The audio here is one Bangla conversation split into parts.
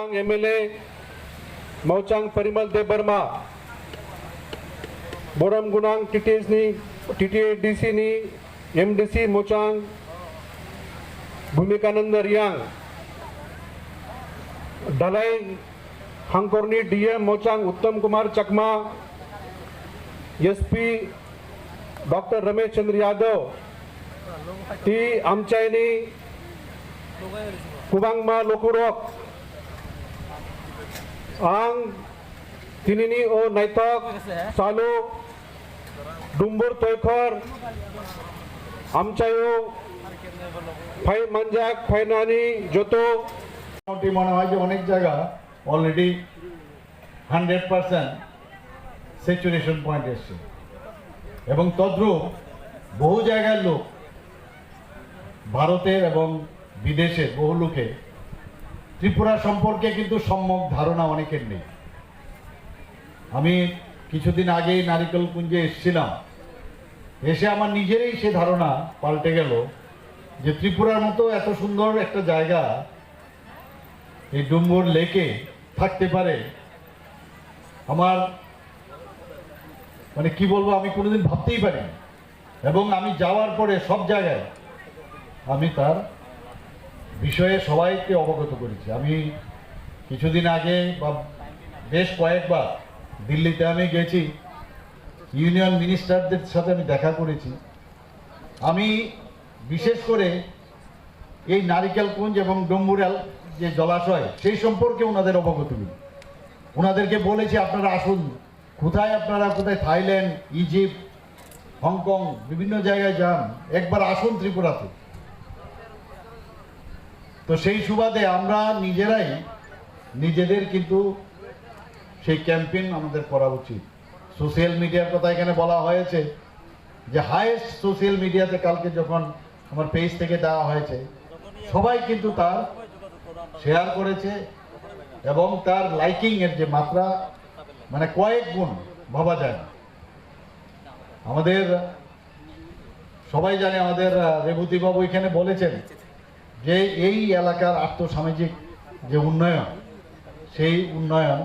MLA Mauchang Parimal De Burma Boram Gunang TTDC ni MDC Mauchang Bhumikananda Riang Dalai Hangkorni DM Mauchang Uttam Kumar Chakma SP Dr. Ramesh Chandra Yadav T Amchaini Kubangma Lokurok Ang Tinini O Naitok Salu Dumbur Toykor Amchayo Phai Manjak Phai Nani Joto মনে হয় যে অনেক জায়গা অলরেডি 100% স্যাচুরেশন পয়েন্ট এসছে এবং তদ্রূপ বহু জায়গার লোক ভারতের এবং বিদেশের বহু লোকে ত্রিপুরা সম্পর্কে কিন্তু সম্যক ধারণা অনেকের নেই। আমি কিছুদিন আগেই নারিকেলকুঞ্জে এসেছিলাম, এসে আমার নিজেরই সে ধারণা পাল্টে গেল যে ত্রিপুরার মতো এত সুন্দর একটা জায়গা এই ডুম্বুর লেকে থাকতে পারে। আমার মানে কি বলবো, আমি কোনোদিন ভাবতেই পারি। এবং আমি যাওয়ার পরে সব জায়গায় আমি তার বিষয়ে সবাইকে অবগত করেছি। আমি কিছুদিন আগে বা বেশ কয়েকবার দিল্লিতে আমি গেছি, ইউনিয়ন মিনিস্টারদের সাথে আমি দেখা করেছি। আমি বিশেষ করে এই নারিকেলকুঞ্জ এবং ডুম্বুরাল যে জলাশয় সেই সম্পর্কে ওনাদের অবগত করি। ওনাদেরকে বলেছি আপনারা আসুন, কোথায় আপনারা কোথায় থাইল্যান্ড, ইজিপ্ট, হংকং বিভিন্ন জায়গায় যান, একবার আসুন ত্রিপুরাতে। তো সেই সুবাদে আমরা নিজেরাই নিজেদের কিন্তু সেই ক্যাম্পেইন আমাদের করা উচিত। সোশ্যাল মিডিয়ার কথা এখানে বলা হয়েছে যে হাইয়েস্ট সোশ্যাল মিডিয়াতে কালকে যখন আমার পেজ থেকে দেওয়া হয়েছে, সবাই কিন্তু তার শেয়ার করেছে এবং তার লাইকিং এর যে মাত্রা মানে কয়েক গুণ ভাবা যায় না। আমাদের সবাই জানে, আমাদের রেবতীবাবু এখানে বলেছেন যে এই এলাকার আর্থসামাজিক যে উন্নয়ন, সেই উন্নয়ন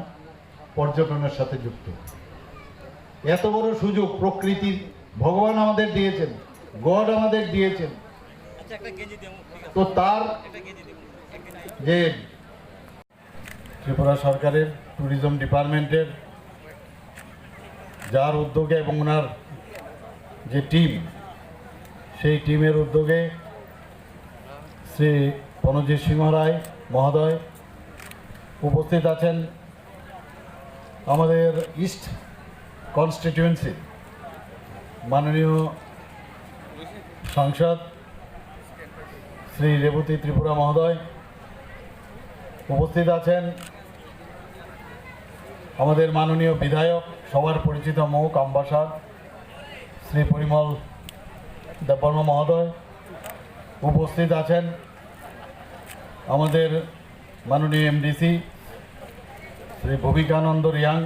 পর্যটনের সাথে যুক্ত। এত বড় সুযোগ প্রকৃতির ভগবান আমাদের দিয়েছেন, গড আমাদের দিয়েছেন, তো তার যে ত্রিপুরা সরকারের ট্যুরিজম ডিপার্টমেন্টের যার উদ্যোগে এবং ওনার যে টিম, সেই টিমের উদ্যোগে শ্রী প্রণজিৎ সিংহ রায় মহোদয় উপস্থিত আছেন। আমাদের ইস্ট কনস্টিটিউয়েন্সি মাননীয় সাংসদ শ্রী রেবতী ত্রিপুরা মহোদয় উপস্থিত আছেন। আমাদের মাননীয় বিধায়ক, সবার পরিচিত মুখ, আম্বাসাদ শ্রী পরিমল দেববর্মা মহোদয় উপস্থিত আছেন। আমাদের মাননীয় এমডিসি শ্রী ভূমিকানন্দ রিয়াং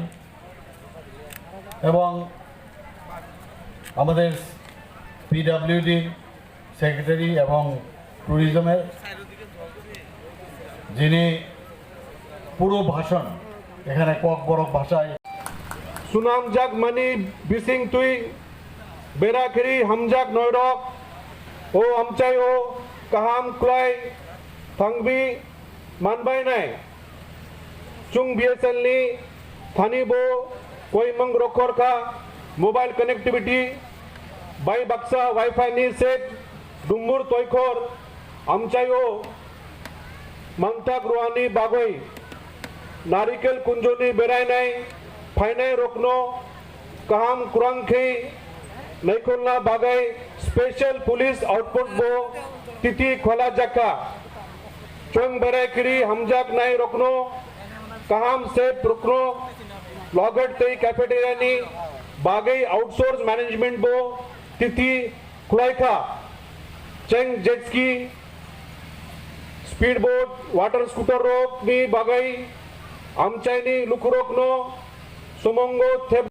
এবং আমাদের পিডব্লিউডি সেক্রেটারি এবং ট্যুরিজমের যিনি পুরো ভাষণ এখানে ককবরক ভাষায় Sunamjak Mani Bising Tui Berakiri Hamjak Noirok O Amchayo Kaham Klai Thangbi Manbai Nai Chung BSLNI Thanibo Koimang Rokorka Mobile Connectivity Bai Baksa Wi-Fi Ni Set Dumbur Toykor Amchayo Mangtak Ruhani Bagoi Narikel Kunjoni Berai Nai Fainai Rokno Kaham Kurangkhi Naikulna Bagai Special Police Outpost Bo Titi Khola Jaka Chung Berai Kiri Hamjak Nai Rokno Kaham Sep Rokno Logat Tei Cafeteria Ni Bagai Outsource Management Bo Titi Khulaika Cheng Jet Ski Speedboat Water Scooter Rok Ni Bagai Amchaini Lukurokno Sumongo Thep